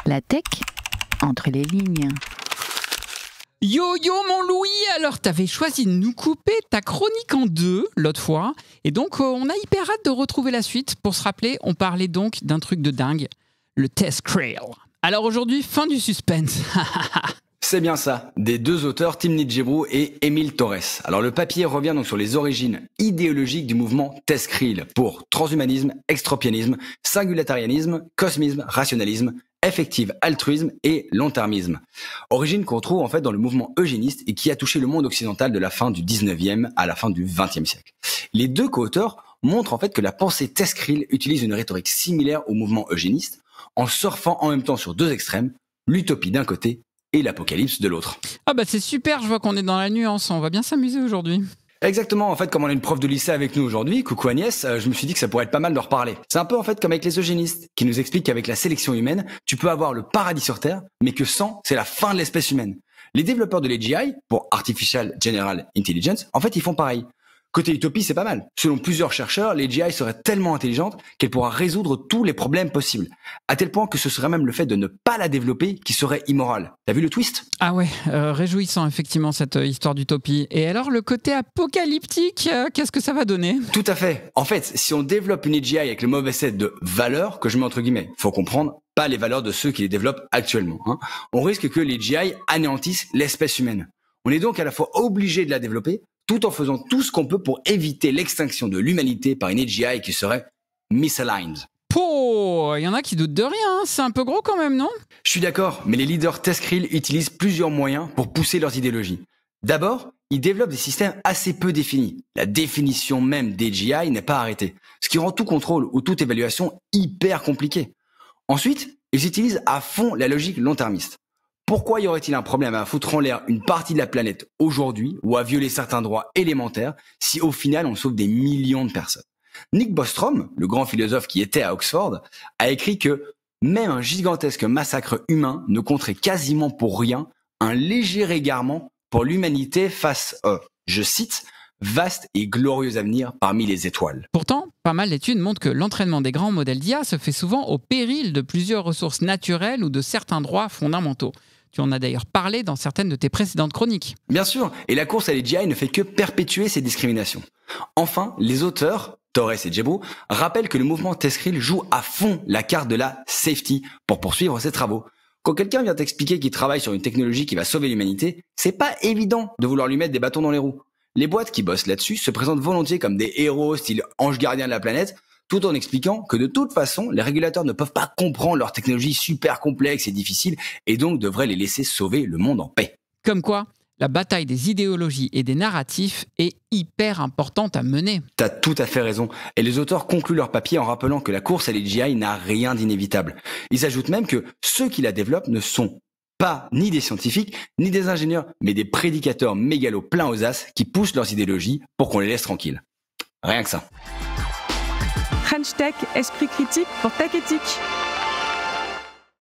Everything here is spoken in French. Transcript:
La tech entre les lignes. Yo mon Louis, alors t'avais choisi de nous couper ta chronique en deux l'autre fois, et donc on a hyper hâte de retrouver la suite. Pour se rappeler, on parlait donc d'un truc de dingue, le TESCREAL. Alors aujourd'hui, fin du suspense. C'est bien ça, des deux auteurs, Timnit Gebru et Émile Torres. Alors le papier revient donc sur les origines idéologiques du mouvement TESCREAL pour transhumanisme, extropianisme, singularitarianisme, cosmisme, rationalisme, effective altruisme et long-termisme. Origine qu'on trouve en fait dans le mouvement eugéniste et qui a touché le monde occidental de la fin du 19e à la fin du 20e siècle. Les deux co-auteurs montrent en fait que la pensée TESCREAL utilise une rhétorique similaire au mouvement eugéniste en surfant en même temps sur deux extrêmes, l'utopie d'un côté et l'apocalypse de l'autre. Ah bah c'est super, je vois qu'on est dans la nuance, on va bien s'amuser aujourd'hui. Exactement, en fait, comme on a une prof de lycée avec nous aujourd'hui, coucou Agnès, je me suis dit que ça pourrait être pas mal de reparler. C'est un peu en fait comme avec les eugénistes, qui nous expliquent qu'avec la sélection humaine, tu peux avoir le paradis sur Terre, mais que sans, c'est la fin de l'espèce humaine. Les développeurs de l'AGI, pour Artificial General Intelligence, en fait, ils font pareil. Côté utopie, c'est pas mal. Selon plusieurs chercheurs, l'AGI serait tellement intelligente qu'elle pourra résoudre tous les problèmes possibles. À tel point que ce serait même le fait de ne pas la développer qui serait immoral. T'as vu le twist ? Ah ouais, réjouissant effectivement cette histoire d'utopie. Et alors le côté apocalyptique, qu'est-ce que ça va donner ? Tout à fait. En fait, si on développe une AGI avec le mauvais set de valeurs, que je mets entre guillemets, faut comprendre, pas les valeurs de ceux qui les développent actuellement, on risque que les AGI anéantissent l'espèce humaine. On est donc à la fois obligé de la développer, tout en faisant tout ce qu'on peut pour éviter l'extinction de l'humanité par une AGI qui serait misaligned. Pouh, il y en a qui doutent de rien, c'est un peu gros quand même, non ? Je suis d'accord, mais les leaders TESCREAL utilisent plusieurs moyens pour pousser leurs idéologies. D'abord, ils développent des systèmes assez peu définis. La définition même d'AGI n'est pas arrêtée, ce qui rend tout contrôle ou toute évaluation hyper compliqué. Ensuite, ils utilisent à fond la logique long-termiste. Pourquoi y aurait-il un problème à foutre en l'air une partie de la planète aujourd'hui ou à violer certains droits élémentaires si au final on sauve des millions de personnes ? Nick Bostrom, le grand philosophe qui était à Oxford, a écrit que même un gigantesque massacre humain ne compterait quasiment pour rien un léger égarement pour l'humanité face à, je cite, vaste et glorieux avenir parmi les étoiles. Pourtant, pas mal d'études montrent que l'entraînement des grands modèles d'IA se fait souvent au péril de plusieurs ressources naturelles ou de certains droits fondamentaux. Tu en as d'ailleurs parlé dans certaines de tes précédentes chroniques. Bien sûr, et la course à l'AGI ne fait que perpétuer ces discriminations. Enfin, les auteurs, Torres et Gebru, rappellent que le mouvement TESCREAL joue à fond la carte de la safety pour poursuivre ses travaux. Quand quelqu'un vient t'expliquer qu'il travaille sur une technologie qui va sauver l'humanité, c'est pas évident de vouloir lui mettre des bâtons dans les roues. Les boîtes qui bossent là-dessus se présentent volontiers comme des héros style ange gardien de la planète, tout en expliquant que de toute façon, les régulateurs ne peuvent pas comprendre leur technologie super complexe et difficile et donc devraient les laisser sauver le monde en paix. Comme quoi, la bataille des idéologies et des narratifs est hyper importante à mener. T'as tout à fait raison. Et les auteurs concluent leur papier en rappelant que la course à l'AGI n'a rien d'inévitable. Ils ajoutent même que ceux qui la développent ne sont pas ni des scientifiques, ni des ingénieurs, mais des prédicateurs mégalos pleins aux as qui poussent leurs idéologies pour qu'on les laisse tranquilles. Rien que ça. French Tech, esprit critique pour Tech Éthique.